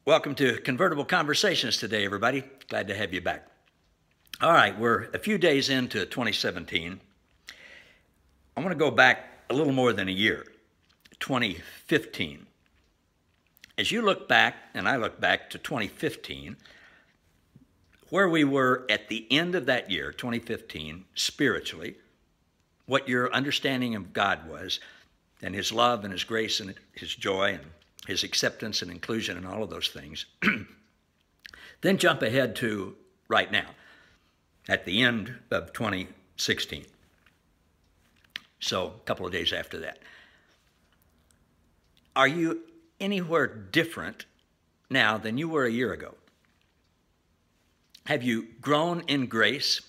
Welcome to Convertible Conversations today, everybody. Glad to have you back. All right, we're a few days into 2017. I want to go back a little more than a year, 2015. As you look back, and I look back to 2015, where we were at the end of that year, 2015, spiritually, what your understanding of God was, and His love and His grace and His joy and His acceptance and inclusion and all of those things. Then jump ahead to right now, at the end of 2016. So a couple of days after that. Are you anywhere different now than you were a year ago? Have you grown in grace?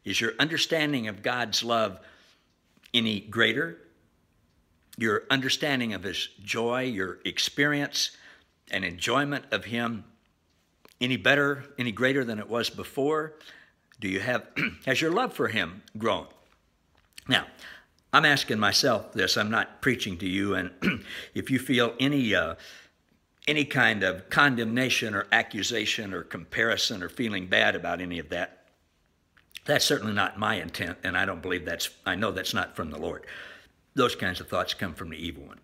Is your understanding of God's love any greater? Your understanding of His joy, your experience and enjoyment of Him any better, any greater than it was before? Do you have, has your love for Him grown? Now, I'm asking myself this. I'm not preaching to you, and if you feel any kind of condemnation or accusation or comparison or feeling bad about any of that, that's certainly not my intent, and I don't believe I know that's not from the Lord. Those kinds of thoughts come from the evil one.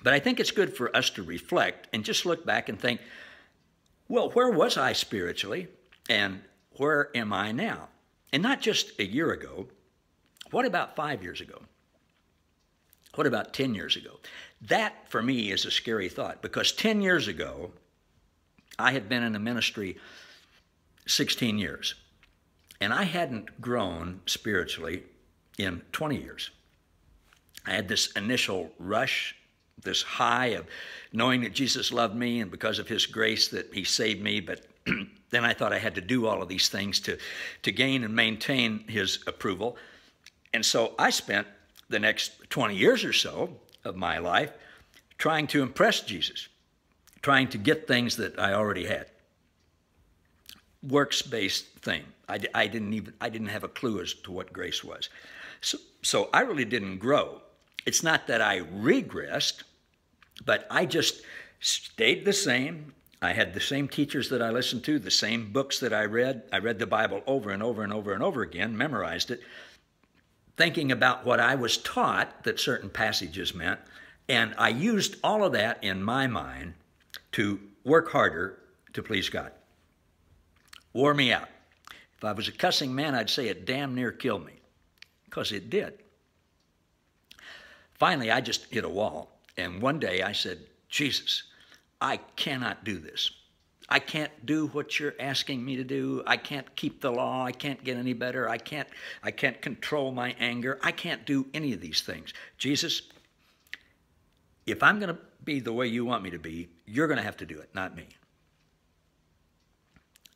But I think it's good for us to reflect and just look back and think, well, where was I spiritually, and where am I now? And not just a year ago. What about 5 years ago? What about 10 years ago? That, for me, is a scary thought, because 10 years ago, I had been in the ministry 16 years, and I hadn't grown spiritually in 20 years. I had this initial rush, this high of knowing that Jesus loved me and because of His grace that He saved me, but then I thought I had to do all of these things to gain and maintain His approval. And so I spent the next 20 years or so of my life trying to impress Jesus, trying to get things that I already had. Works-based thing. I didn't have a clue as to what grace was. So I really didn't grow. It's not that I regressed, but I just stayed the same. I had the same teachers that I listened to, the same books that I read. I read the Bible over and over and over and over again, memorized it, thinking about what I was taught that certain passages meant, and I used all of that in my mind to work harder to please God. Wore me out. If I was a cussing man, I'd say it damn near killed me, because it did. Finally, I just hit a wall, and one day I said, Jesus, I cannot do this. I can't do what you're asking me to do. I can't keep the law. I can't get any better. I can't control my anger. I can't do any of these things. Jesus, if I'm going to be the way you want me to be, you're going to have to do it, not me.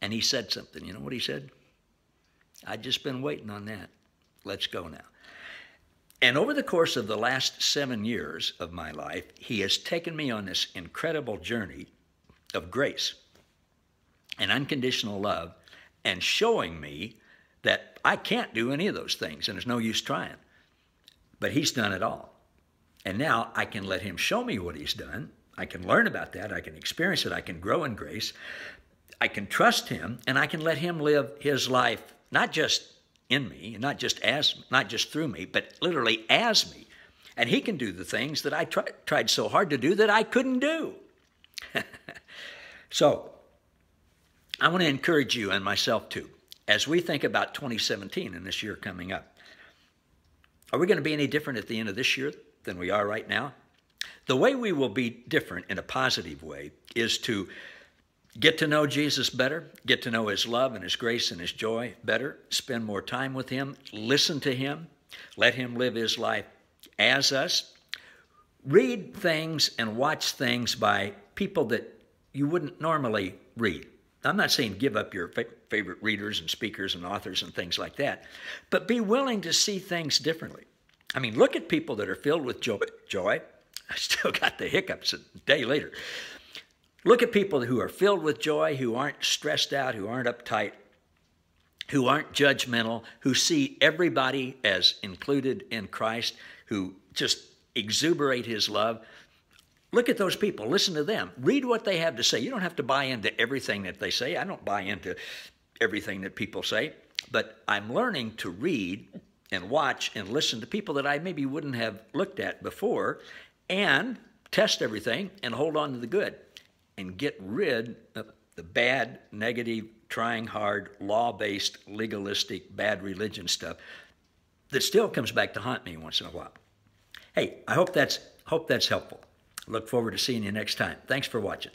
And He said something. You know what He said? I'd just been waiting on that. Let's go now. And over the course of the last 7 years of my life, He has taken me on this incredible journey of grace and unconditional love, and showing me that I can't do any of those things, and there's no use trying. But He's done it all. And now I can let Him show me what He's done. I can learn about that. I can experience it. I can grow in grace. I can trust Him, and I can let Him live His life, not just in me, not just through me, but literally as me. And He can do the things that I tried so hard to do that I couldn't do. So I want to encourage you and myself too, as we think about 2017 and this year coming up. Are we going to be any different at the end of this year than we are right now? The way we will be different in a positive way is to get to know Jesus better, get to know His love and His grace and His joy better, spend more time with Him, listen to Him, let Him live His life as us, read things and watch things by people that you wouldn't normally read. I'm not saying give up your favorite readers and speakers and authors and things like that, but be willing to see things differently. I mean, look at people that are filled with joy. I still got the hiccups a day later. Look at people who are filled with joy, who aren't stressed out, who aren't uptight, who aren't judgmental, who see everybody as included in Christ, who just exuberate His love. Look at those people. Listen to them. Read what they have to say. You don't have to buy into everything that they say. I don't buy into everything that people say. But I'm learning to read and watch and listen to people that I maybe wouldn't have looked at before, and test everything and hold on to the good and get rid of the bad, negative, trying hard, law-based, legalistic, bad religion stuff that still comes back to haunt me once in a while. Hey, I hope that's helpful. Look forward to seeing you next time. Thanks for watching.